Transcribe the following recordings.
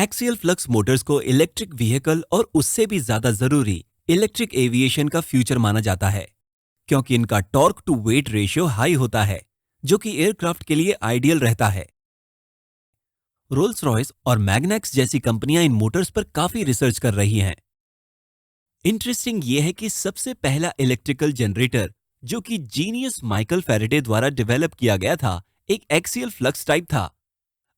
Axial flux Motors को electric vehicle और उससे भी ज्यादा जरूरी इलेक्ट्रिक एविएशन का फ्यूचर माना जाता है, क्योंकि इनका torque to weight ratio high होता है, जो कि एयरक्राफ्ट के लिए आइडियल रहता है। रोल्स रॉयस और मैग्नेक्स जैसी कंपनियां इन मोटर्स पर काफी रिसर्च कर रही हैं। इंटरेस्टिंग यह है कि सबसे पहला इलेक्ट्रिकल जनरेटर जो कि जीनियस माइकल फैराडे द्वारा डेवलप किया गया था, एक एक्सियल फ्लक्स टाइप था।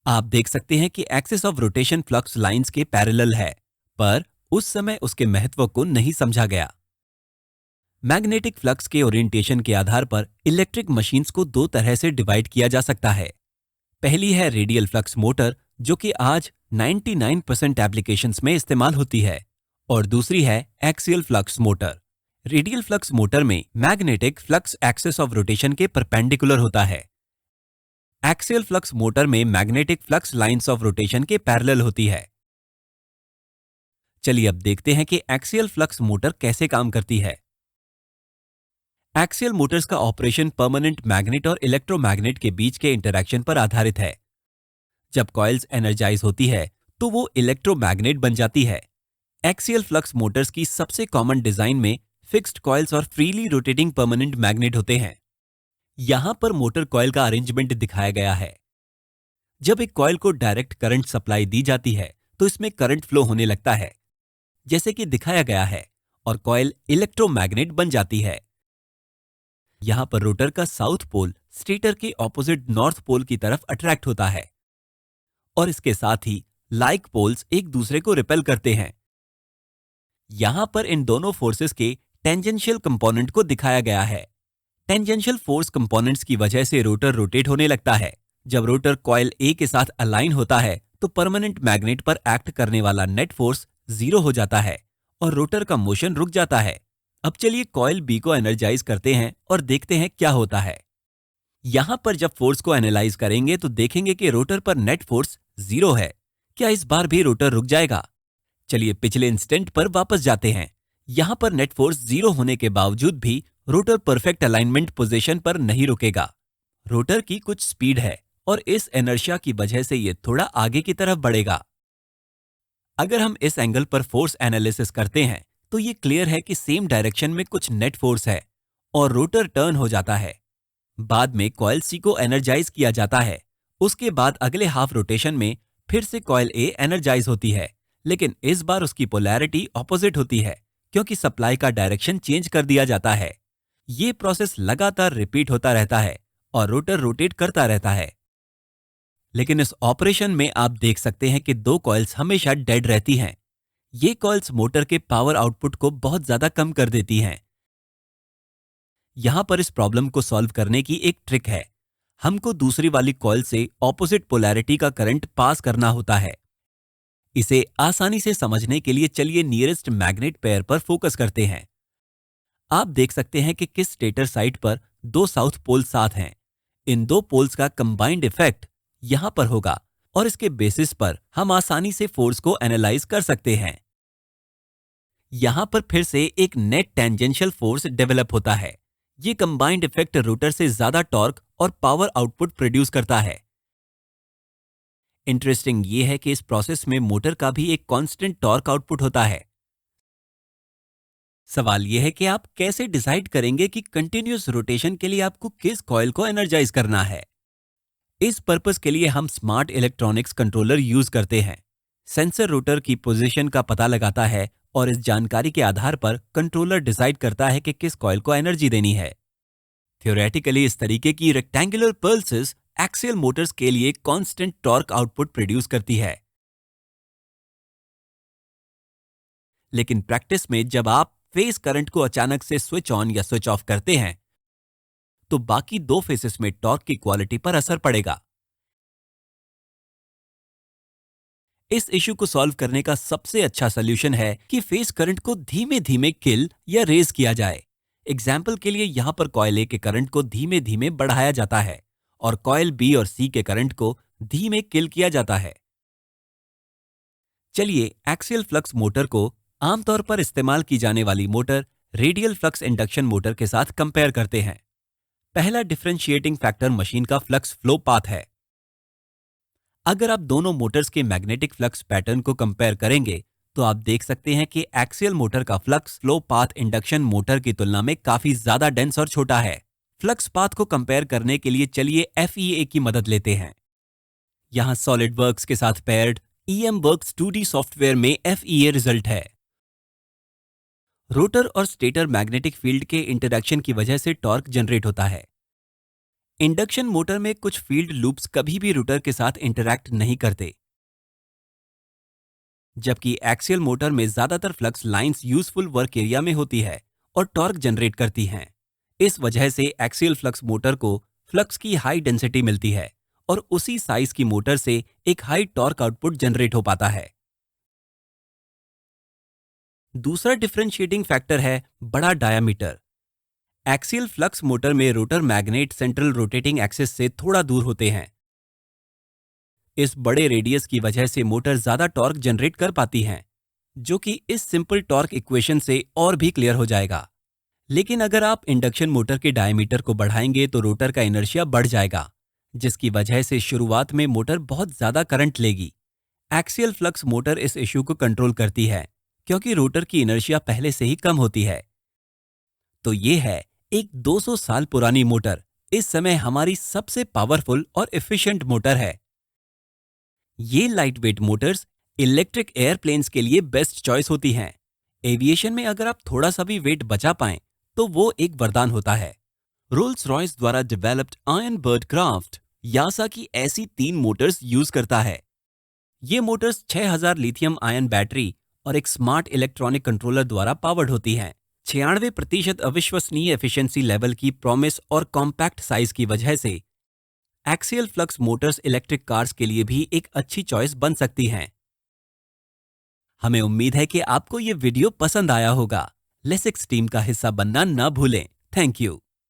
आप देख सकते हैं कि axis of rotation flux lines के पैरेलल है, पर उस समय उसके महत्व को नहीं समझा गया। मैग्नेटिक फ्लक्स के ओरिएंटेशन के आधार पर इलेक्ट्रिक मशीन्स को दो तरह से डिवाइड किया जा सकता है। पहली है रेडियल फ्लक्स मोटर, जो कि आज 99% एप्लीकेशंस में इस्तेमाल होती है, और दूसरी है axial flux motor. Radial flux motor में magnetic flux axis of rotation के परपेंडिकुलर होता है। एक्सियल फ्लक्स मोटर में magnetic flux lines of rotation के पैरेलल होती है। चलिए अब देखते हैं कि एक्सियल फ्लक्स मोटर कैसे काम करती है। एक्सियल मोटर्स का ऑपरेशन परमानेंट मैग्नेट और इलेक्ट्रोमैग्नेट के बीच के इंटरैक्शन पर आधारित है। जब कॉइल्स एनर्जाइज होती है तो वो इलेक्ट्रोमैग्नेट बन जाती है। एक्सियल फ्लक्स मोटर्स की सबसे कॉमन डिजाइन में फिक्स्ड कॉइल्स और फ्रीली रोटेटिंग परमानेंट मैग्नेट होते हैं। यहां पर मोटर कॉइल का अरेंजमेंट दिखाया गया है। जब एक कॉइल को डायरेक्ट करंट सप्लाई दी जाती है तो इसमें करंट फ्लो होने लगता है, जैसे कि दिखाया गया है, और कॉइल इलेक्ट्रोमैग्नेट बन जाती है। यहां पर रोटर का साउथ पोल स्टेटर के ऑपोजिट नॉर्थ पोल की तरफ अट्रैक्ट होता है, और इसके साथ ही लाइक पोल्स एक दूसरे को रिपेल करते हैं। यहां पर इन दोनों फोर्सेस के टेंजेंशियल कंपोनेंट को दिखाया गया है। टेंजेंशियल फोर्स कंपोनेंट्स की वजह से रोटर रोटेट होने लगता है। जब रोटर कॉइल ए के साथ अलाइन होता है तो परमानेंट मैग्नेट पर एक्ट करने वाला नेट फोर्स 0 हो जाता है और रोटर का मोशन रुक जाता है। अब चलिए कॉइल बी को एनर्जाइज करते हैं और देखते हैं क्या होता है। यहां पर जब फोर्स को एनालाइज करेंगे तो देखेंगे कि रोटर पर नेट फोर्स 0 है। क्या इस बार भी रोटर रुक जाएगा? चलिए पिछले इंस्टेंट पर वापस जाते हैं। यहां पर नेट फोर्स 0 होने के बावजूद भी रोटर परफेक्ट अलाइनमेंट पोजीशन पर नहीं रुकेगा। रोटर की कुछ स्पीड है और इस इनर्शिया की वजह से ये थोड़ा आगे की तरफ बढ़ेगा। अगर हम इस एंगल पर फोर्स एनालिसिस करते हैं तो ये क्लियर है कि सेम डायरेक्शन में कुछ नेट फोर्स है और रोटर टर्न हो जाता है। बाद में कॉइल सी को एनर्जाइज किया जाता है। उसके बाद अगले हाफ रोटेशन में फिर से कॉइल ए एनर्जाइज होती है, लेकिन इस बार उसकी पोलैरिटी ऑपोजिट होती है क्योंकि सप्लाई का डायरेक्शन चेंज कर दिया जाता है। ये प्रोसेस लगातार रिपीट होता रहता है और रोटर रोटेट करता रहता है। लेकिन इस ऑपरेशन में आप देख सकते हैं कि दो कॉइल्स हमेशा डेड रहती हैं। ये कॉइल्स मोटर के पावर आउटपुट को बहुत ज्यादा कम कर देती हैं। यहां पर इस प्रॉब्लम को सॉल्व करने की एक ट्रिक है। हमको दूसरी वाली कॉइल से ऑपोजिट पोलैरिटी का करंट पास करना होता है। इसे आसानी से समझने के लिए चलिए नियरेस्ट मैग्नेट पेयर पर फोकस करते हैं। आप देख सकते हैं कि किस स्टेटर साइड पर दो साउथ पोल साथ हैं। इन दो पोल्स का कंबाइंड इफेक्ट यहां पर होगा और इसके बेसिस पर हम आसानी से फोर्स को एनालाइज कर सकते हैं। यहां पर फिर से एक नेट टेंजेंशियल फोर्स डेवलप होता है। ये कंबाइंड इफेक्ट रोटर से ज्यादा टॉर्क और पावर आउटपुट प्रोड्यूस करता है। इंटरेस्टिंग ये है कि इस प्रोसेस में मोटर का भी एक कांस्टेंट टॉर्क आउटपुट होता है। सवाल यह है कि आप कैसे डिसाइड करेंगे कि कंटिन्यूअस रोटेशन के लिए आपको किस कॉइल को एनर्जाइज करना है। इस पर्पस के लिए हम स्मार्ट इलेक्ट्रॉनिक्स कंट्रोलर यूज करते हैं। सेंसर रोटर की पोजीशन का पता लगाता है और इस जानकारी के आधार पर कंट्रोलर डिसाइड करता है कि किस कॉइल को एनर्जी देनी है। थ्योरेटिकली इस तरीके की रेक्टेंगुलर पल्सेस एक्सियल मोटर्स के लिए कांस्टेंट टॉर्क आउटपुट प्रोड्यूस करती है। लेकिन प्रैक्टिस में जब आप फेस करंट को अचानक से स्विच ऑन या स्विच ऑफ करते हैं तो बाकी दो फेसेस में टॉर्क की क्वालिटी पर असर पड़ेगा। इस इशू को सॉल्व करने का सबसे अच्छा सॉल्यूशन है कि फेस करंट को धीमे धीमे किल या रेज किया जाए। एग्जाम्पल के लिए यहां पर कॉइल ए के करंट को धीमे धीमे बढ़ाया जाता है और कॉइल बी और सी के करंट को धीमे किल किया जाता है। चलिए एक्सियल फ्लक्स मोटर को आमतौर पर इस्तेमाल की जाने वाली motor radial flux induction motor के साथ कंपेयर करते हैं। पहला डिफरेंशिएटिंग फैक्टर मशीन का फ्लक्स फ्लो पाथ है। अगर आप दोनों मोटर्स के मैग्नेटिक फ्लक्स पैटर्न को कंपेयर करेंगे तो आप देख सकते हैं कि एक्सियल मोटर का flux flow path induction motor की तुलना में काफी ज्यादा डेंस और छोटा है। फ्लक्स पाथ को कंपेयर करने के लिए चलिए FEA की मदद लेते हैं। यहां सॉलिडवर्क्स के साथ पेयर्ड EMWorks 2D सॉफ्टवेयर में FEA रिजल्ट है। रोटर और स्टेटर मैग्नेटिक फील्ड के इंटरैक्शन की वजह से टॉर्क जनरेट होता है। इंडक्शन मोटर में कुछ फील्ड लूप्स कभी भी रोटर के साथ इंटरैक्ट नहीं करते, जबकि एक्सियल मोटर में ज्यादातर flux lines useful work area में होती है और टॉर्क जनरेट करती हैं। इस वजह से एक्सियल फ्लक्स मोटर को फ्लक्स की हाई डेंसिटी मिलती है और उसी साइज की मोटर से एक हाई टॉर्क आउटपुट जनरेट हो पाता है। दूसरा डिफरेंशिएटिंग फैक्टर है बड़ा डायामीटर। एक्सियल फ्लक्स मोटर में rotor magnet central rotating axis से थोड़ा दूर होते हैं। इस बड़े रेडियस की वजह से मोटर ज्यादा टॉर्क जनरेट कर पाती हैं, जो कि इस सिंपल टॉर्क इक्वेशन से और भी क्लियर हो जाएगा। लेकिन अगर आप इंडक्शन मोटर के डायमीटर को बढ़ाएंगे तो रोटर का इनर्शिया बढ़ जाएगा, जिसकी वजह से शुरुआत में मोटर बहुत ज्यादा करंट लेगी। एक्सियल फ्लक्स मोटर इस इश्यू को कंट्रोल करती है क्योंकि रोटर की इनर्शिया पहले से ही कम होती है। तो ये है एक 200 साल पुरानी मोटर, इस समय हमारी सबसे पावरफुल और एफिशिएंट मोटर है। ये light weight Motors electric airplanes के लिए बेस्ट चॉइस होती हैं। एविएशन में अगर आप थोड़ा सा भी वेट बचा पाएं तो वो एक वरदान होता है। रोल्स रॉयस द्वारा डेवलप्ड आयरन बर्ड क्राफ्ट यासा की ऐसी 3 मोटर्स यूज करता है। ये मोटर्स 6000 लिथियम आयन बैटरी और एक स्मार्ट इलेक्ट्रॉनिक कंट्रोलर द्वारा पावर्ड होती हैं। 96% अविश्वसनीय एफिशिएंसी लेवल की प्रॉमिस और कॉम्पैक्ट साइज की वजह से axial flux Motors electric cars के लिए भी एक अच्छी चॉइस बन सकती हैं। हमें उम्मीद है कि आपको ये वीडियो पसंद आया होगा। लेसिक्स टीम का हिस्सा बनना न भूलें। Thank you.